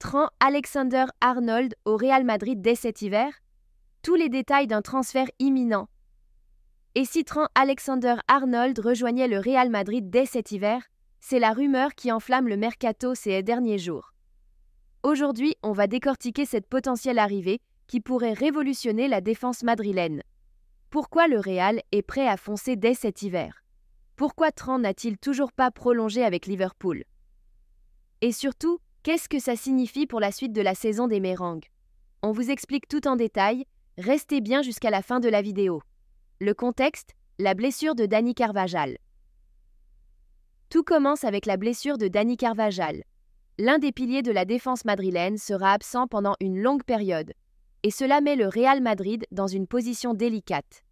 Trent Alexander-Arnold au Real Madrid dès cet hiver? Tous les détails d'un transfert imminent. Et si Trent Alexander-Arnold rejoignait le Real Madrid dès cet hiver? C'est la rumeur qui enflamme le mercato ces derniers jours. Aujourd'hui, on va décortiquer cette potentielle arrivée qui pourrait révolutionner la défense madrilène. Pourquoi le Real est prêt à foncer dès cet hiver? Pourquoi Trent n'a-t-il toujours pas prolongé avec Liverpool? Et surtout, qu'est-ce que ça signifie pour la suite de la saison des Mérengues? On vous explique tout en détail, restez bien jusqu'à la fin de la vidéo. Le contexte, la blessure de Dani Carvajal. Tout commence avec la blessure de Dani Carvajal. L'un des piliers de la défense madrilène sera absent pendant une longue période, et cela met le Real Madrid dans une position délicate.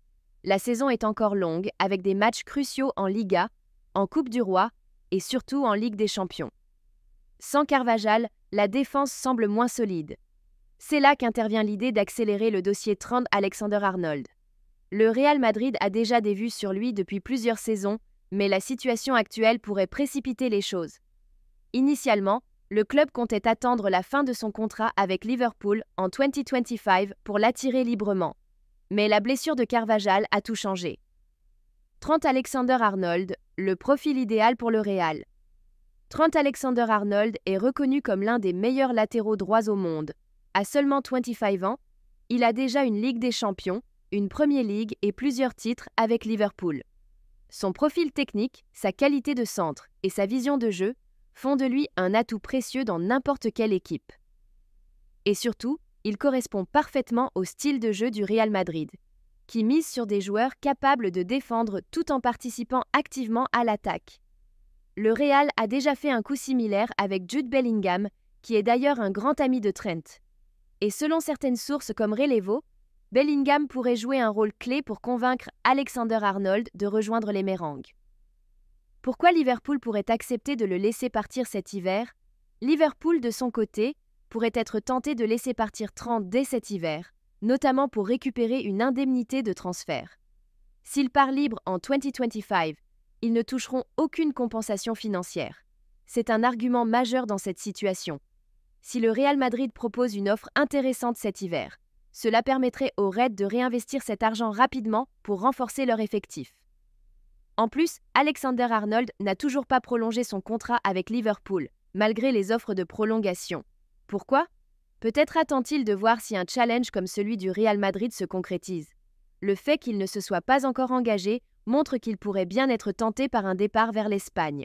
La saison est encore longue, avec des matchs cruciaux en Liga, en Coupe du Roi et surtout en Ligue des Champions. Sans Carvajal, la défense semble moins solide. C'est là qu'intervient l'idée d'accélérer le dossier Trent Alexander-Arnold. Le Real Madrid a déjà des vues sur lui depuis plusieurs saisons, mais la situation actuelle pourrait précipiter les choses. Initialement, le club comptait attendre la fin de son contrat avec Liverpool en 2025 pour l'attirer librement. Mais la blessure de Carvajal a tout changé. Trent Alexander-Arnold, le profil idéal pour le Real. Trent Alexander-Arnold est reconnu comme l'un des meilleurs latéraux droits au monde. À seulement 25 ans, il a déjà une Ligue des Champions, une Premier League et plusieurs titres avec Liverpool. Son profil technique, sa qualité de centre et sa vision de jeu font de lui un atout précieux dans n'importe quelle équipe. Et surtout, il correspond parfaitement au style de jeu du Real Madrid, qui mise sur des joueurs capables de défendre tout en participant activement à l'attaque. Le Real a déjà fait un coup similaire avec Jude Bellingham, qui est d'ailleurs un grand ami de Trent. Et selon certaines sources comme Relevo, Bellingham pourrait jouer un rôle clé pour convaincre Alexander-Arnold de rejoindre les Mérengues. Pourquoi Liverpool pourrait accepter de le laisser partir cet hiver? Liverpool, de son côté, pourrait être tenté de laisser partir Trent dès cet hiver, notamment pour récupérer une indemnité de transfert. S'il part libre en 2025, ils ne toucheront aucune compensation financière. C'est un argument majeur dans cette situation. Si le Real Madrid propose une offre intéressante cet hiver, cela permettrait aux Reds de réinvestir cet argent rapidement pour renforcer leur effectif. En plus, Alexander-Arnold n'a toujours pas prolongé son contrat avec Liverpool, malgré les offres de prolongation. Pourquoi? Peut-être attend-il de voir si un challenge comme celui du Real Madrid se concrétise. Le fait qu'il ne se soit pas encore engagé montre qu'il pourrait bien être tenté par un départ vers l'Espagne.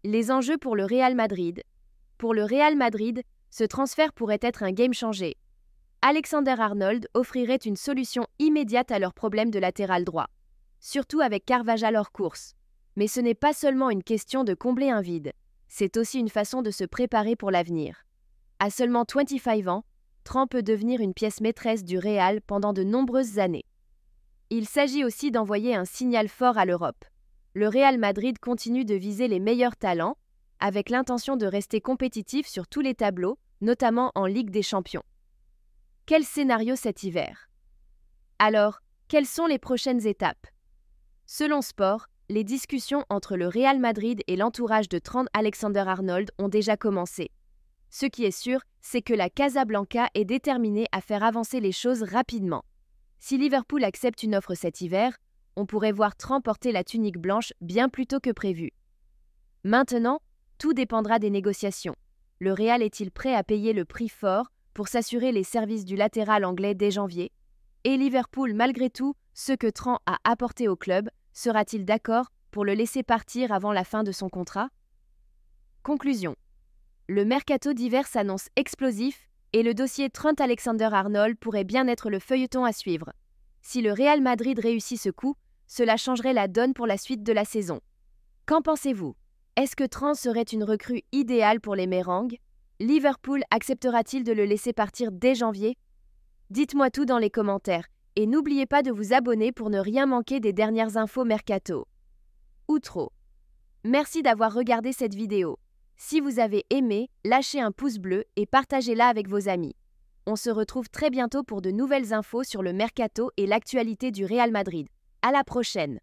Les enjeux pour le Real Madrid. Pour le Real Madrid, ce transfert pourrait être un game changer. Alexander-Arnold offrirait une solution immédiate à leurs problèmes de latéral droit, surtout avec Carvajal hors course. Mais ce n'est pas seulement une question de combler un vide, c'est aussi une façon de se préparer pour l'avenir. À seulement 25 ans, Trent peut devenir une pièce maîtresse du Real pendant de nombreuses années. Il s'agit aussi d'envoyer un signal fort à l'Europe. Le Real Madrid continue de viser les meilleurs talents, avec l'intention de rester compétitif sur tous les tableaux, notamment en Ligue des Champions. Quel scénario cet hiver? Alors, quelles sont les prochaines étapes? Selon Sport, les discussions entre le Real Madrid et l'entourage de Trent Alexander-Arnold ont déjà commencé. Ce qui est sûr, c'est que la Casablanca est déterminée à faire avancer les choses rapidement. Si Liverpool accepte une offre cet hiver, on pourrait voir Trent porter la tunique blanche bien plus tôt que prévu. Maintenant, tout dépendra des négociations. Le Real est-il prêt à payer le prix fort pour s'assurer les services du latéral anglais dès janvier? Et Liverpool, malgré tout, ce que Trent a apporté au club, sera-t-il d'accord pour le laisser partir avant la fin de son contrat? Conclusion. Le mercato d'hiver s'annonce explosif et le dossier Trent Alexander-Arnold pourrait bien être le feuilleton à suivre. Si le Real Madrid réussit ce coup, cela changerait la donne pour la suite de la saison. Qu'en pensez-vous? Est-ce que Trent serait une recrue idéale pour les Mérengues? Liverpool acceptera-t-il de le laisser partir dès janvier? Dites-moi tout dans les commentaires et n'oubliez pas de vous abonner pour ne rien manquer des dernières infos mercato. Outro. Merci d'avoir regardé cette vidéo. Si vous avez aimé, lâchez un pouce bleu et partagez-la avec vos amis. On se retrouve très bientôt pour de nouvelles infos sur le mercato et l'actualité du Real Madrid. À la prochaine!